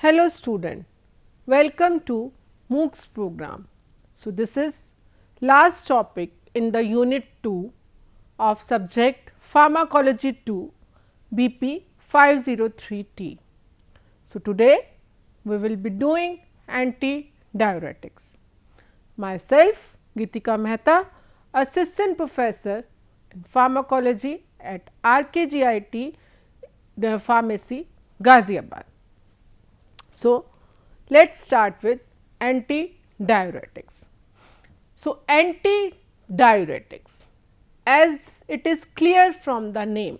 Hello student, welcome to MOOCs program. So, this is last topic in the unit 2 of subject Pharmacology 2 BP 503T. So, today we will be doing antidiuretics. Myself Geetika Mehta, assistant professor in pharmacology at RKGIT Pharmacy, Ghaziabad. So, let us start with antidiuretics. So, antidiuretics, as it is clear from the name,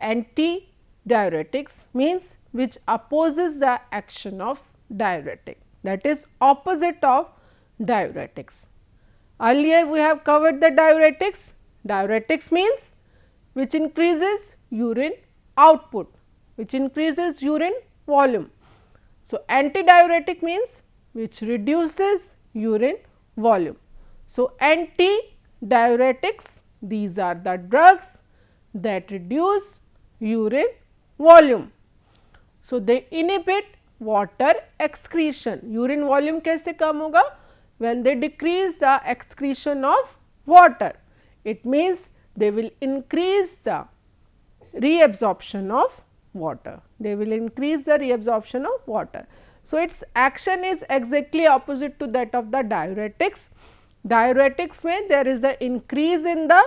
antidiuretics means which opposes the action of diuretic, that is opposite of diuretics. Earlier we have covered the diuretics. Diuretics means which increases urine output, which increases urine volume. So, antidiuretic means which reduces urine volume. So, antidiuretics, these are the drugs that reduce urine volume. So, they inhibit water excretion. Urine volume कैसे कम होगा? When they decrease the excretion of water, it means they will increase the reabsorption of water. They will increase the reabsorption of water. So, its action is exactly opposite to that of the diuretics. Diuretics में there is the increase in the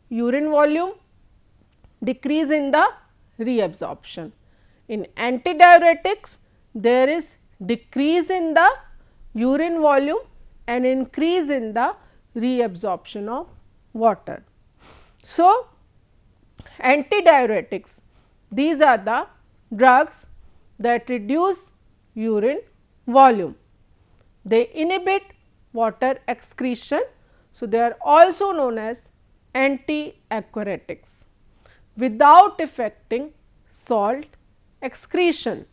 urine volume, decrease in the reabsorption. In antidiuretics, there is decrease in the urine volume and increase in the reabsorption of water. So, antidiuretics, these are the drugs that reduce urine volume. They inhibit water excretion. So, they are also known as antiaquaretics without affecting salt excretion.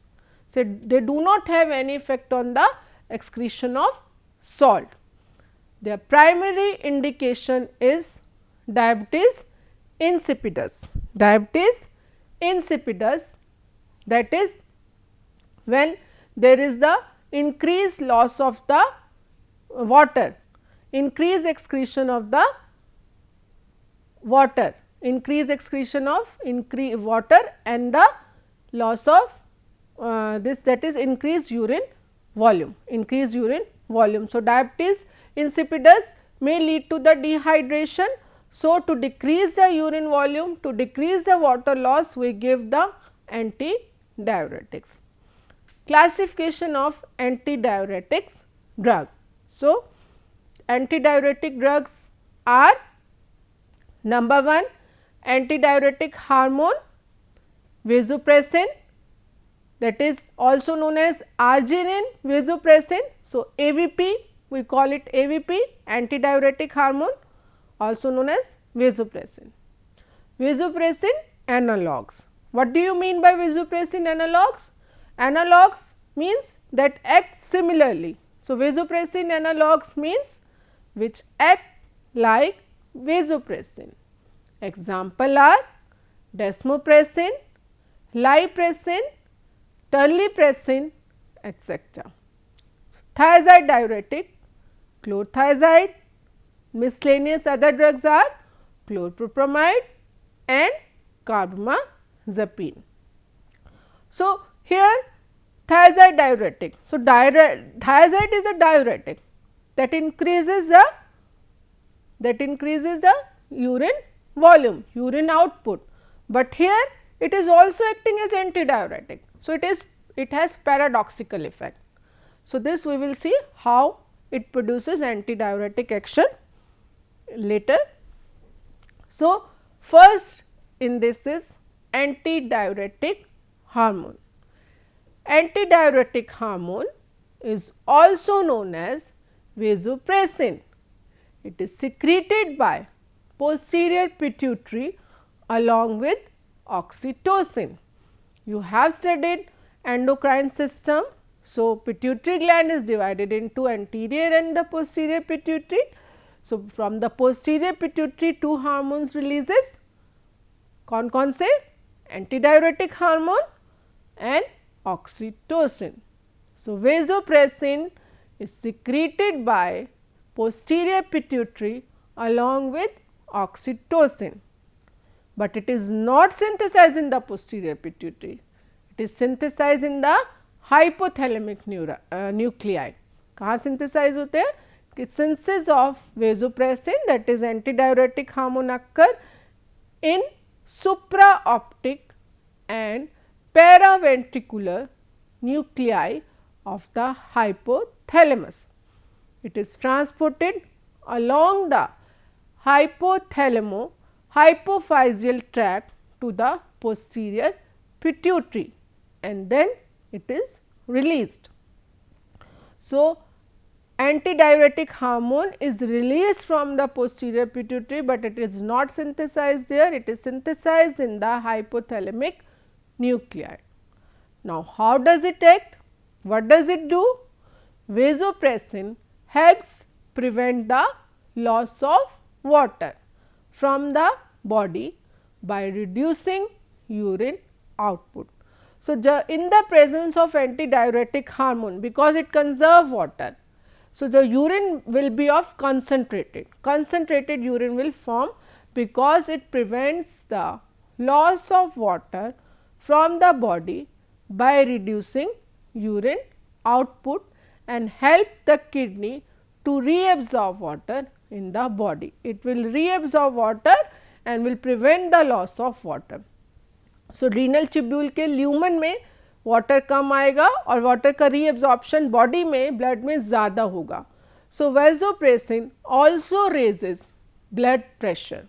So, they do not have any effect on the excretion of salt. Their primary indication is diabetes insipidus. Diabetes insipidus, that is when there is the increased loss of the water, increased excretion of the water, increased excretion of water and the loss of this, that is increased urine volume, increased urine volume. So, diabetes insipidus may lead to the dehydration. So, to decrease the urine volume, to decrease the water loss, we give the antidiuretics. Classification of antidiuretics drug. So, antidiuretic drugs are number 1 antidiuretic hormone vasopressin, that is also known as arginine vasopressin. So, AVP, we call it AVP, antidiuretic hormone, also known as vasopressin. Vasopressin analogues. What do you mean by vasopressin analogues? Analogues means that act similarly. So, vasopressin analogues means which act like vasopressin. Example are desmopressin, lipressin, terlipressin, etc. Thiazide diuretic, chlorothiazide, miscellaneous other drugs are chlorpropamide and carbamazepine. So, here thiazide diuretic. So, thiazide is a diuretic that increases the urine volume, urine output, but here it is also acting as antidiuretic. So, it has paradoxical effect. So, this we will see how it produces antidiuretic action later. So, first in this is antidiuretic hormone. Antidiuretic hormone is also known as vasopressin. It is secreted by posterior pituitary along with oxytocin. You have studied endocrine system. So, pituitary gland is divided into anterior and the posterior pituitary. So, from the posterior pituitary two hormones releases, कौन कौन से? Antidiuretic hormone and oxytocin. So, vasopressin is secreted by posterior pituitary along with oxytocin, but it is not synthesized in the posterior pituitary. It is synthesized in the hypothalamic nuclei. कहाँ synthesize होते हैं? Synthesis of vasopressin, that is antidiuretic hormone, occur in supraoptic and paraventricular nuclei of the hypothalamus. It is transported along the hypophyseal tract to the posterior pituitary and then it is released. So, antidiuretic hormone is released from the posterior pituitary, but it is not synthesized there, it is synthesized in the hypothalamic nuclei. Now, how does it act? What does it do? Vasopressin helps prevent the loss of water from the body by reducing urine output. So, in the presence of antidiuretic hormone, because it conserves water, so the urine will be of concentrated urine will form because it prevents the loss of water from the body by reducing urine output and help the kidney to reabsorb water in the body. It will reabsorb water and will prevent the loss of water. So, renal tubule के lumen में water कम आएगा और water का reabsorption body में blood में ज़्यादा होगा. सो vasopressin also raises blood pressure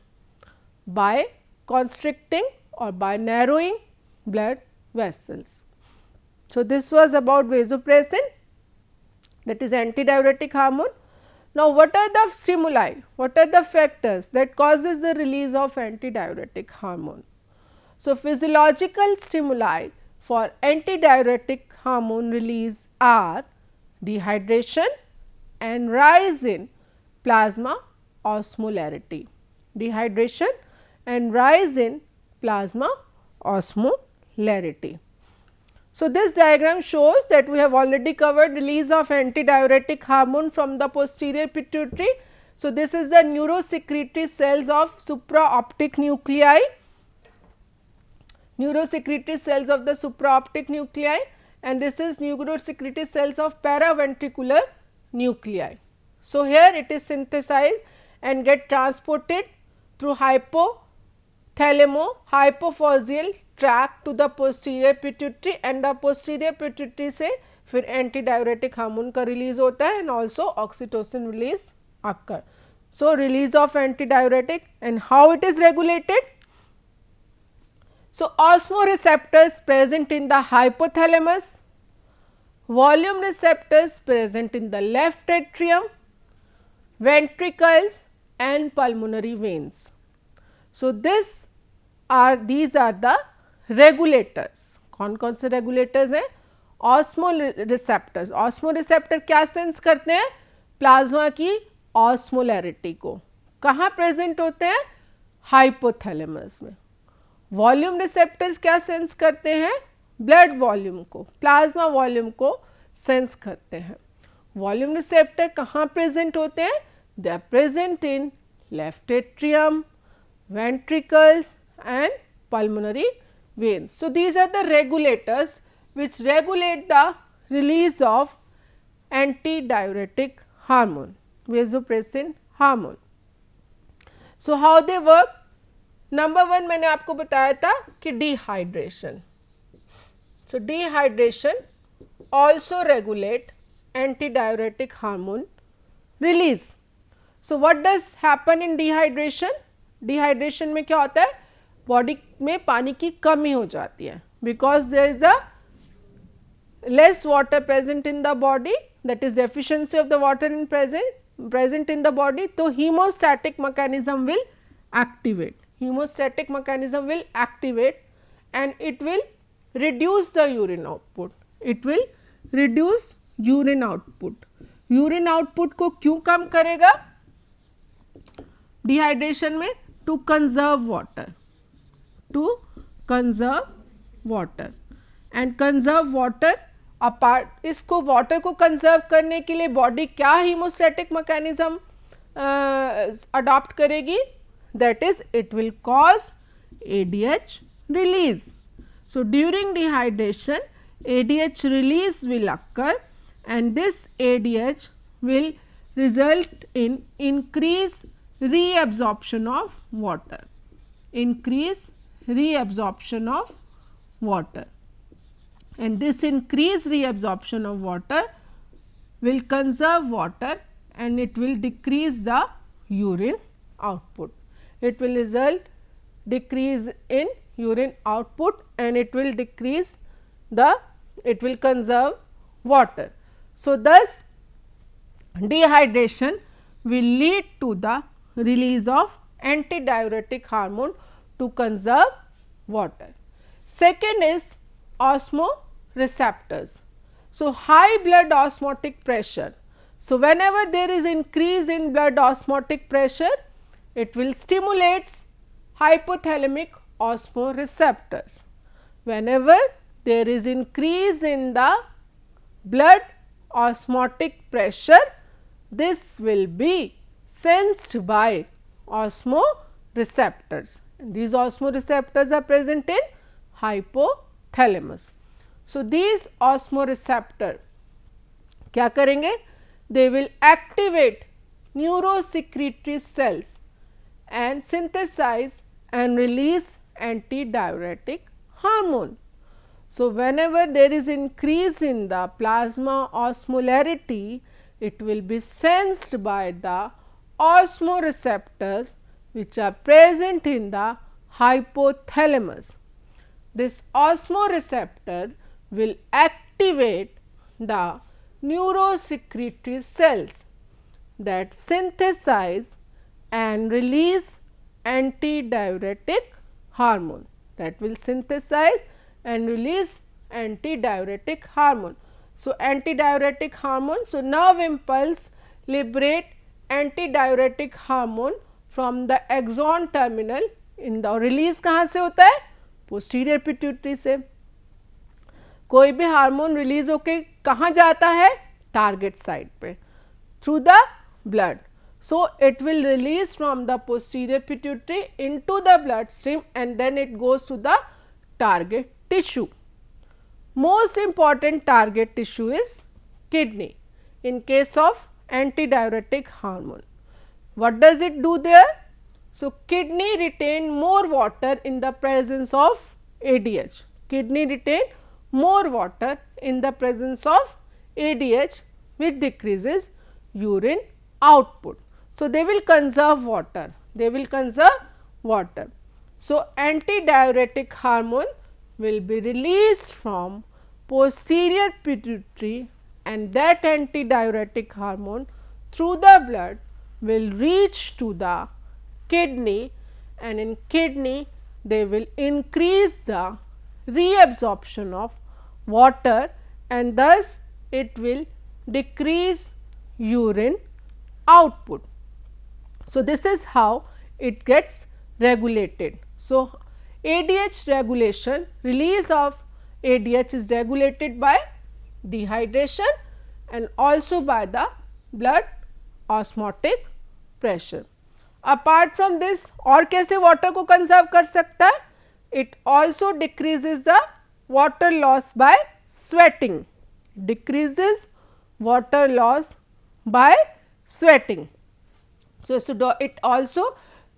by constricting or by narrowing blood vessels. So, this was about vasopressin, that is antidiuretic hormone. Now, what are the stimuli, what are the factors that causes the release of antidiuretic hormone? So, physiological stimuli for antidiuretic hormone release are dehydration and rise in plasma osmolarity. Dehydration and rise in plasma osmolarity. So, this diagram shows that we have already covered release of antidiuretic hormone from the posterior pituitary. So, this is the neurosecretory cells of supraoptic nuclei, neurosecretory cells of the supraoptic nuclei, and this is neurosecretory cells of paraventricular nuclei. So, here it is synthesized and get transported through hypophyseal tract to the posterior pituitary and the posterior pituitary से फिर antidiuretic hormone का release होता है and also oxytocin release occur. So, release of antidiuretic and how it is regulated? So, osmoreceptors present in the hypothalamus, volume receptors present in the left atrium, ventricles and pulmonary veins. So, these are the regulators. कौन कौन से regulators हैं? Osmoreceptors. Osmoreceptor क्या sense करते हैं? Plasma की osmolarity को. कहाँ प्रेजेंट होते हैं? हाइपोथैलेमस में. वॉल्यूम रिसेप्टर्स क्या सेंस करते हैं? ब्लड वॉल्यूम को, प्लाज्मा वॉल्यूम को सेंस करते हैं. वॉल्यूम रिसेप्टर कहाँ प्रेजेंट होते हैं? They are present in left atrium, ventricles and pulmonary veins. So, these are the regulators which regulate the release of antidiuretic hormone, vasopressin hormone. So, how they work? Number one मैंने आपको बताया था कि dehydration. So, dehydration also regulate antidiuretic hormone release. So, what does happen in dehydration? Dehydration में क्या होता है? Body में पानी की कमी हो जाती है because there is the less water present in the body, that is deficiency of the water in present in the body. तो hemostatic mechanism will activate, hemostatic mechanism will activate and it will reduce the urine output. It will reduce urine output. Urine output को क्यों कम करेगा? Dehydration में to conserve water, to conserve water and conserve water apart. इसको water को conserve करने के लिए body क्या हीमोस्टैटिक मैकेनिज्म अडॉप्ट करेगी, that is it will cause ADH release. So during dehydration ADH release will occur and this ADH will result in increased reabsorption of water, increase reabsorption of water, and this increased reabsorption of water will conserve water and it will decrease the urine output. It will result decrease in urine output and it will decrease the, it will conserve water. So thus dehydration will lead to the release of antidiuretic hormone to conserve water. Second is osmoreceptors. So high blood osmotic pressure. So whenever there is increase in blood osmotic pressure, it will stimulate hypothalamic osmoreceptors. Whenever there is increase in the blood osmotic pressure, this will be sensed by osmoreceptors. And these osmoreceptors are present in hypothalamus. So these osmoreceptor क्या करेंगे? They will activate neurosecretory cells and synthesize and release antidiuretic hormone. So whenever there is increase in the plasma osmolarity, it will be sensed by the osmoreceptors which are present in the hypothalamus. This osmoreceptor will activate the neurosecretory cells that synthesize and release antidiuretic hormone, that will synthesize and release antidiuretic hormone. So antidiuretic hormone, so nerve impulse liberate antidiuretic hormone from the axon terminal in the, release कहाँ से होता है? Posterior pituitary से. कोई भी hormone release होके कहाँ जाता है? टारगेट साइट पे, through the blood. So it will release from the posterior pituitary into the bloodstream and then it goes to the target tissue. Most important target tissue is kidney in case of antidiuretic hormone. What does it do there? So kidney retain more water in the presence of ADH. Kidney retain more water in the presence of ADH which decreases urine output. So they will conserve water, they will conserve water. So antidiuretic hormone will be released from posterior pituitary and that antidiuretic hormone through the blood will reach to the kidney and in kidney they will increase the reabsorption of water and thus it will decrease urine output. So this is how it gets regulated. So ADH regulation, release of ADH is regulated by dehydration and also by the blood osmotic pressure. Apart from this और कैसे water को conserve कर सकता है? It also decreases the water loss by sweating, decreases water loss by sweating. So it also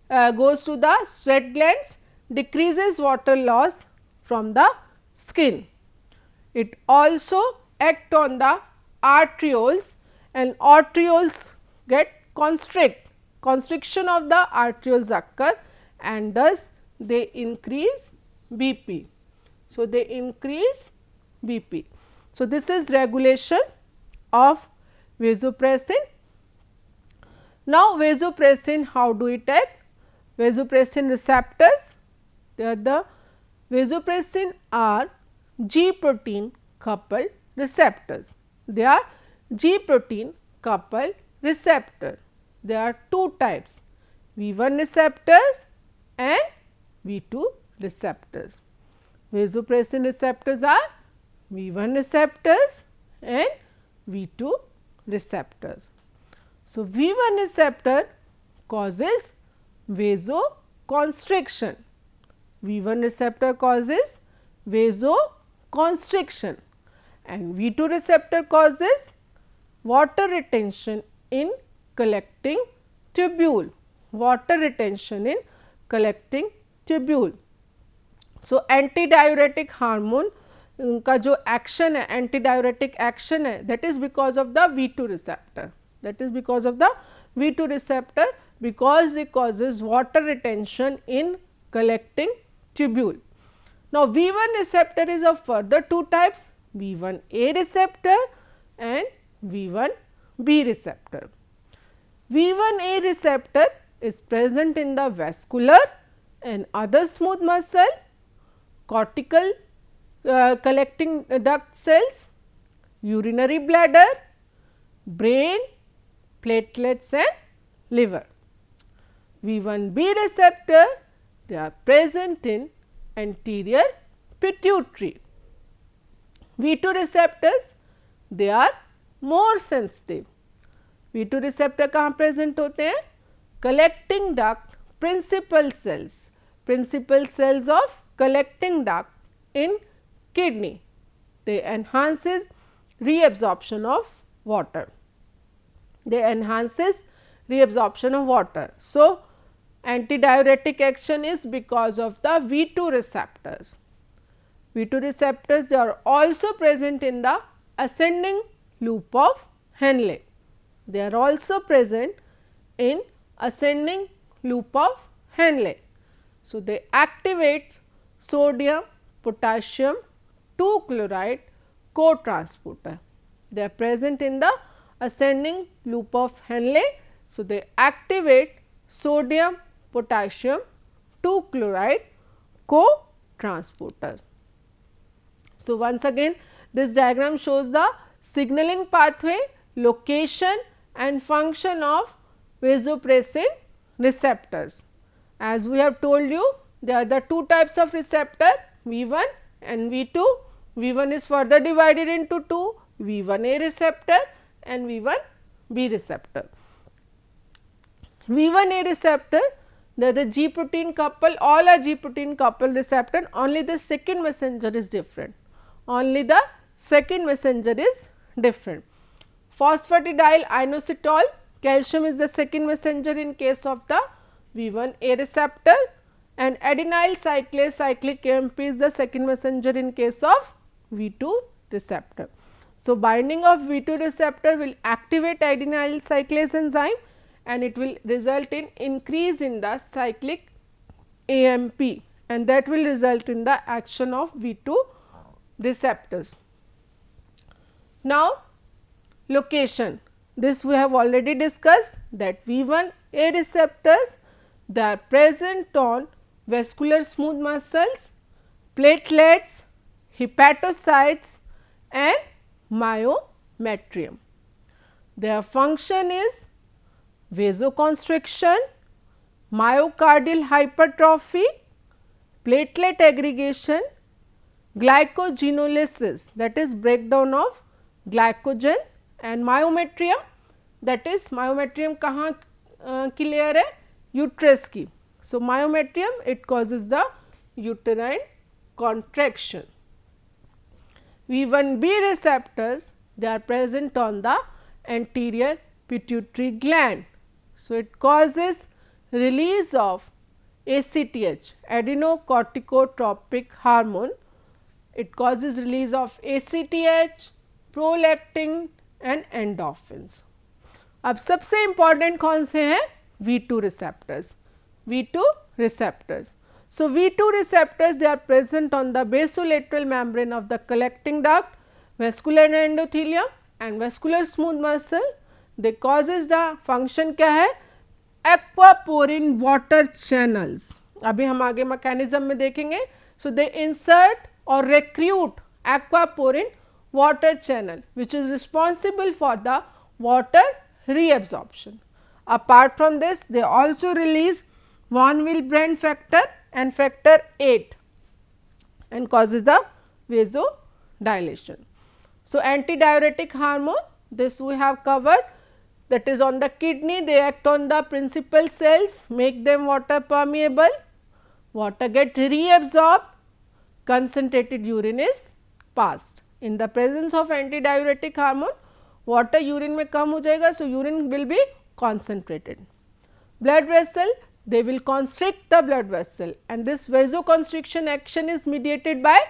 goes to the sweat glands, decreases water loss from the skin. It also act on the arterioles and arterioles get constriction of the arterioles occur and thus they increase BP. So they increase BP. So this is regulation of vasopressin. Now vasopressin, how do it act? Vasopressin receptors, they are the vasopressin are G protein coupled receptors. They are G protein coupled receptor. There are two types, V1 receptors and V2 receptors. Vasopressin receptors are V1 receptors and V2 receptors. So, V1 receptor causes vasoconstriction. V1 receptor causes vasoconstriction and V2 receptor causes water retention in collecting tubule. Water retention in collecting tubule. So, एंटीडायूरेटिक hormone का जो action है, एंटीडायूरेटिक action है, that is because of the V2 receptor, that is because of the V2 receptor, because it causes water retention in collecting tubule. Now, V1 receptor is of further two types, V1A receptor and V1B receptor. V1A receptor is present in the vascular and other smooth muscle, cortical collecting duct cells, urinary bladder, brain, platelets and liver. V1B receptor, they are present in anterior pituitary. V2 receptors, they are more sensitive. V2 receptor कहाँ present होते हैं? Collecting duct, principal cells of collecting duct in kidney. They enhances reabsorption of water. So, antidiuretic action is because of the V2 receptors. V2 receptors, they are also present in the ascending loop of Henle. They are also present in ascending loop of Henle. So, they activate sodium potassium 2 chloride cotransporter. They are present in the ascending loop of Henle. So, they activate sodium potassium 2 chloride cotransporter. So, once again this diagram shows the signaling pathway, location and function of vasopressin receptors. As we have told you, there are the two types of receptor, V1 and V2. V1 is further divided into two, V1A receptor and V1B receptor. V1A receptor, they are the G protein couple, all are G protein couple receptor, only the second messenger is different. Phosphatidyl inositol, calcium is the second messenger in case of the V1A receptor, and adenyl cyclase cyclic AMP is the second messenger in case of V2 receptor. So, binding of V2 receptor will activate adenyl cyclase enzyme and it will result in increase in the cyclic AMP, and that will result in the action of V2 receptors. Now, location, this we have already discussed that V1A receptors, they are present on vascular smooth muscles, platelets, hepatocytes and myometrium. Their function is vasoconstriction, myocardial hypertrophy, platelet aggregation, glycogenolysis, that is breakdown of glycogen, and myometrium, that is myometrium कहाँ की layer है? Uterus की. So, myometrium, it causes the uterine contraction. V1B receptors, they are present on the anterior pituitary gland. So, it causes release of ACTH, adenocorticotropic hormone. It causes release of ACTH, prolactin and endorphins. अब सबसे important कौन से हैं? V2 receptors. V2 receptors. So, V2 receptors, they are present on the basolateral membrane of the collecting duct, vascular endothelium and vascular smooth muscle. They causes the function क्या है? Aquaporin water channels. अभी हम आगे mechanism में देखेंगे. So, they insert or recruit aquaporin water channel which is responsible for the water reabsorption. Apart from this, they also release von Willebrand factor and factor 8 and causes the vasodilation. So, antidiuretic hormone, this we have covered, that is on the kidney, they act on the principal cells, make them water permeable, water get reabsorbed, concentrated urine is passed. In the presence of antidiuretic hormone, water urine में कम हो जाएगा, so urine will be concentrated. Blood vessel, they will constrict the blood vessel, and this vasoconstriction action is mediated by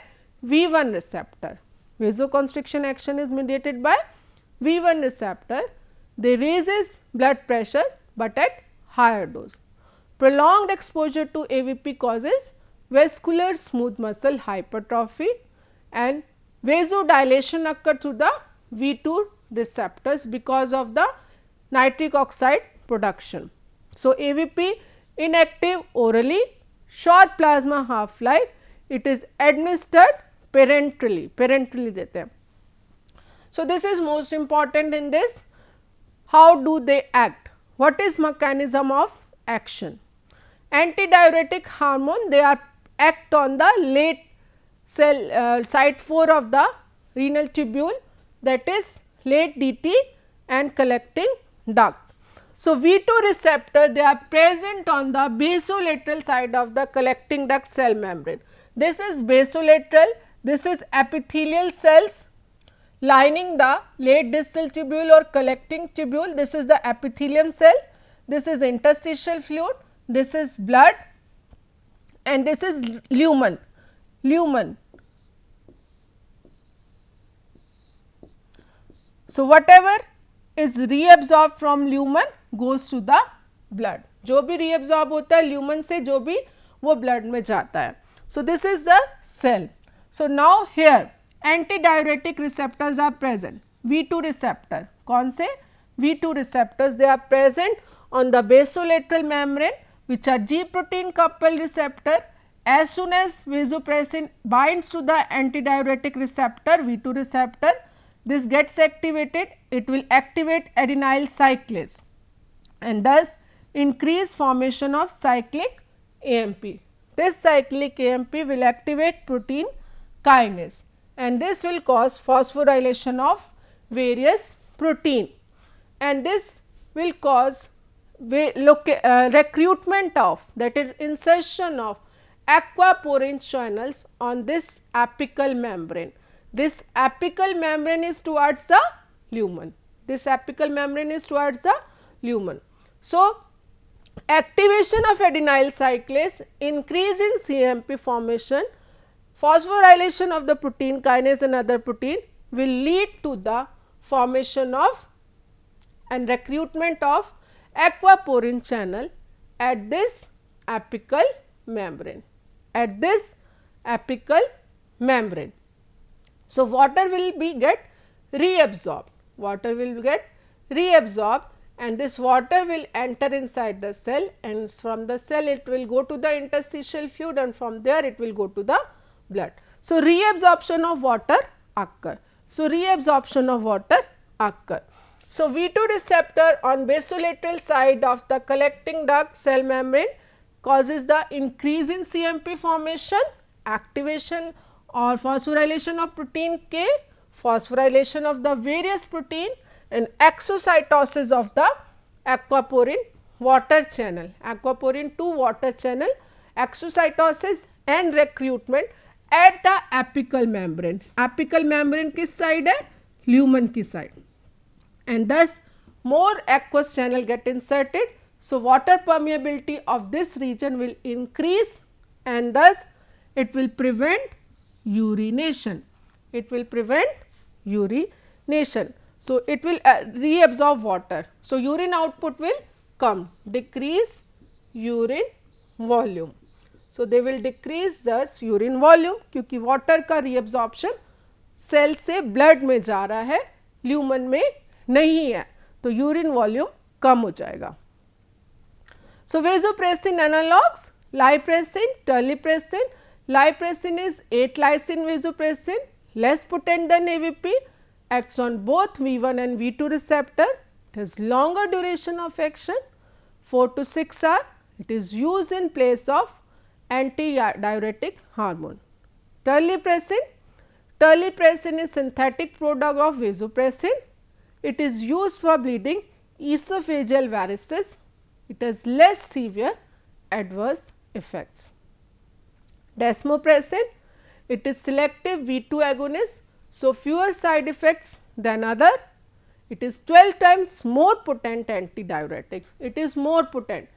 V1 receptor. Vasoconstriction action is mediated by V1 receptor. They raises blood pressure, but at higher dose. Prolonged exposure to AVP causes vascular smooth muscle hypertrophy and vasodilation occur through the V2 receptors because of the nitric oxide production. So, AVP inactive orally, short plasma half life, it is administered parenterally, देते हैं. So, this is most important in this. How do they act? What is mechanism of action? Antidiuretic hormone, they are act on the late cell site 4 of the renal tubule, that is late DT and collecting duct. So, V2 receptor, they are present on the basolateral side of the collecting duct cell membrane. This is basolateral, this is epithelial cells lining the late distal tubule or collecting tubule. This is the epithelium cell, this is interstitial fluid, this is blood, and this is lumen. So, whatever is reabsorbed from lumen goes to the blood. जो भी reabsorb होता है lumen से, जो भी वो blood में जाता है. So, this is the cell. So, now here antidiuretic receptors are present. V2 receptor, कौन से? V2 receptors, they are present on the basolateral membrane, which are G protein coupled receptor. As soon as vasopressin binds to the antidiuretic receptor, V2 receptor, this gets activated, it will activate adenyl cyclase and thus increase formation of cyclic AMP. This cyclic AMP will activate protein kinase, and this will cause phosphorylation of various protein, and this will cause recruitment of, that is insertion of aquaporin channels on this apical membrane. This apical membrane is towards the lumen. This apical membrane is towards the lumen. So, activation of adenyl cyclase, increase in CAMP formation, phosphorylation of the protein kinase and other protein will lead to the formation of and recruitment of aquaporin channel at this apical membrane, at this apical membrane. So, water will be get reabsorbed, and this water will enter inside the cell, and from the cell it will go to the interstitial fluid, and from there it will go to the blood. So, reabsorption of water occur. So, V2 receptor on basolateral side of the collecting duct cell membrane causes the increase in CMP formation, activation or phosphorylation of protein K, phosphorylation of the various protein and exocytosis of the aquaporin water channel, aquaporin 2 water channel, exocytosis and recruitment at the apical membrane. Apical membrane किस side है? Lumen की side, and thus more aqueous channel get inserted. So, water permeability of this region will increase, and thus it will prevent urination. So, it will reabsorb water. So, urine output will come, decrease urine volume. So, they will decrease thus urine volume क्योंकि water का reabsorption cell से blood में जा रहा है, lumen में नहीं है, तो urine volume कम हो जाएगा. So, vasopressin analogues, lipressin, terlipressin. Lipressin is 8-lysine vasopressin, less potent than AVP, acts on both V1 and V2 receptor. It has longer duration of action, 4 to 6 hours. It is used in place of antidiuretic hormone. Terlipressin, Terlipressin is synthetic product of vasopressin. It is used for bleeding esophageal varices. It has less severe adverse effects. Desmopressin, it is selective V2 agonist, so fewer side effects than other. It is 12 times more potent antidiuretic. It is more potent.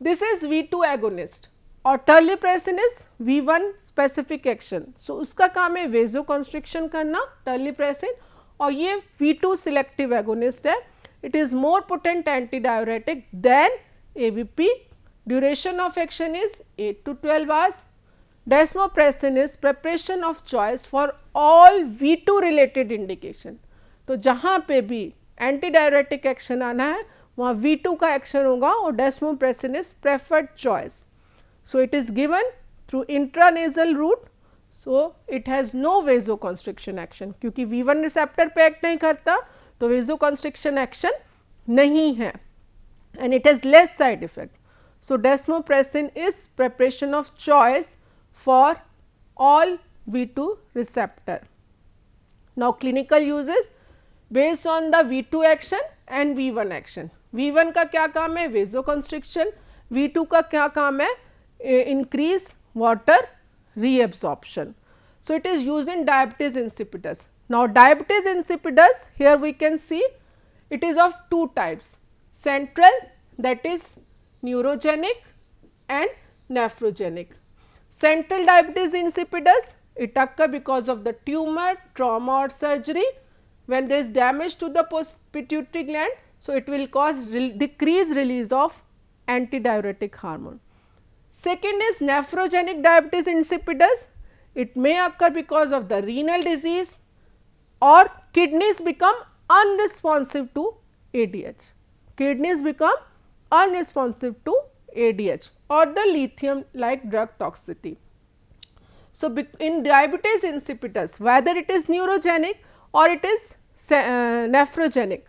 This is V2 agonist और terlipressin is V1 specific action. So उसका काम है vasoconstriction करना terlipressin और ये V2 selective agonist है. It is more potent antidiuretic than AVP. Duration of action is 8 to 12 hours. Desmopressin is preparation of choice for all V2 related indication. तो जहाँ पे भी antidiuretic action आना है वहाँ V2 का action होगा और desmopressin is preferred choice. So it is given through intranasal route. So it has no vasoconstriction action क्योंकि V1 receptor पे act नहीं करता तो vasoconstriction action नहीं है and it has less side effect. So desmopressin is preparation of choice for all V2 receptor. Now clinical uses based on the V2 action and V1 action. V1 का क्या काम है vasoconstriction, V2 का क्या काम है increase water reabsorption. So it is used in diabetes insipidus. Now diabetes insipidus, here we can see it is of two types, central, that is neurogenic and nephrogenic. Central diabetes insipidus, it occurs because of the tumor, trauma or surgery. When there is damage to the post-pituitary gland, so it will cause decreased release of antidiuretic hormone. Second is nephrogenic diabetes insipidus. It may occur because of the renal disease or kidneys become unresponsive to ADH. Kidneys become unresponsive to ADH or the lithium like drug toxicity. So in diabetes insipidus, whether it is neurogenic or it is nephrogenic,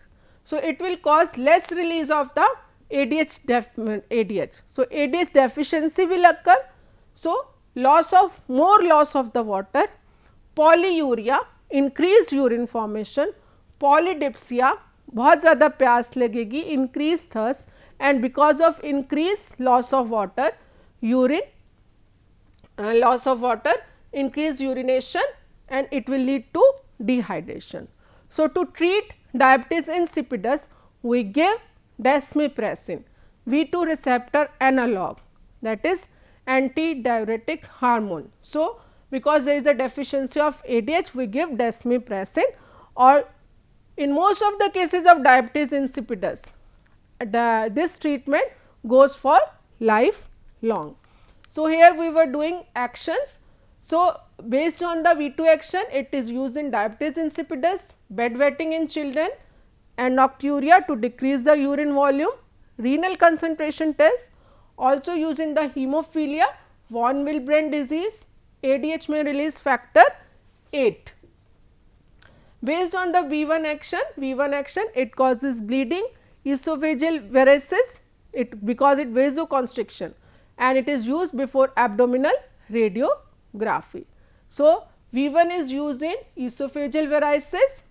so it will cause less release of the ADH. So ADH deficiency will occur. So more loss of the water, polyuria, increased urine formation, polydipsia, बहुत ज़्यादा प्यास लगेगी, increased thirst, and because of increased loss of water, increased urination, and it will lead to dehydration. So to treat diabetes insipidus, we give desmopressin, V2 receptor analog, that is antidiuretic hormone. So because there is a deficiency of ADH, we give desmopressin, or in most of the cases of diabetes insipidus, this treatment goes for lifelong. So here we were doing actions. So based on the V2 action, it is used in diabetes insipidus, bedwetting in children, and nocturia to decrease the urine volume, renal concentration test, also used in the hemophilia, von Willebrand disease, ADH may release factor 8. Based on the V1 action, it causes bleeding, esophageal varices, because it vasoconstriction, and it is used before abdominal radiography. So V1 is used in esophageal varices,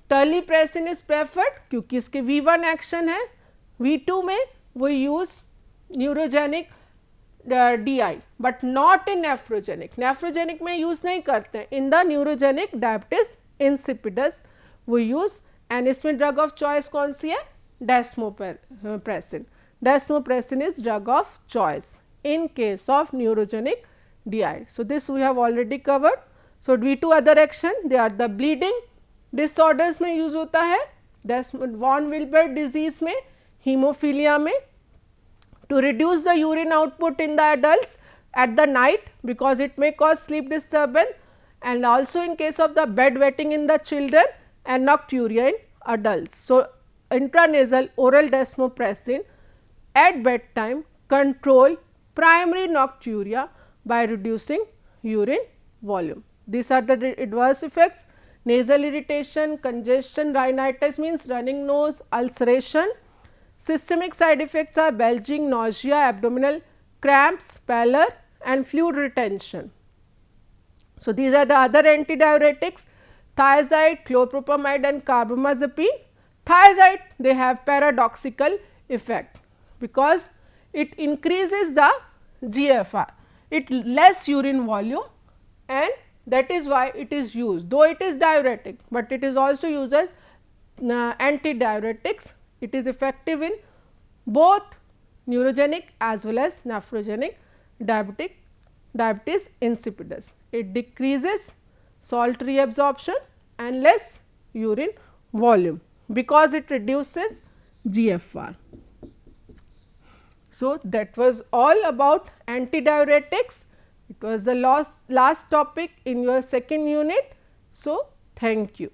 terlipressin is preferred क्योंकि इसके V1 action है, V2 में we use neurogenic DI but not in nephrogenic. Nephrogenic में use नहीं करते, in the neurogenic diabetes insipidus we use, and इसमें drug of choice कौन सी है, desmopressin. Desmopressin is drug of choice in case of neurogenic DI. So this we have already covered. So V2 other action, they are the bleeding disorders में use होता है, von Willebrand disease में, hemophilia में, to reduce the urine output in the adults at the night because it may cause sleep disturbance, and also in case of the bedwetting in the children and nocturia in adults. So intranasal oral desmopressin at bedtime control primary nocturia by reducing urine volume. These are the adverse effects: nasal irritation, congestion, rhinitis means running nose, ulceration. Systemic side effects are belching, nausea, abdominal cramps, pallor and fluid retention. So, these are the other antidiuretics, thiazide, chlorpropamide and carbamazepine. Thiazide, they have paradoxical effect because it increases the GFR, it less urine volume, and that is why it is used, though it is diuretic, but it is also used as antidiuretics. It is effective in both neurogenic as well as nephrogenic diabetes insipidus. It decreases salt reabsorption and less urine volume because it reduces GFR. So, that was all about antidiuretics. It was the last topic in your second unit. So, thank you.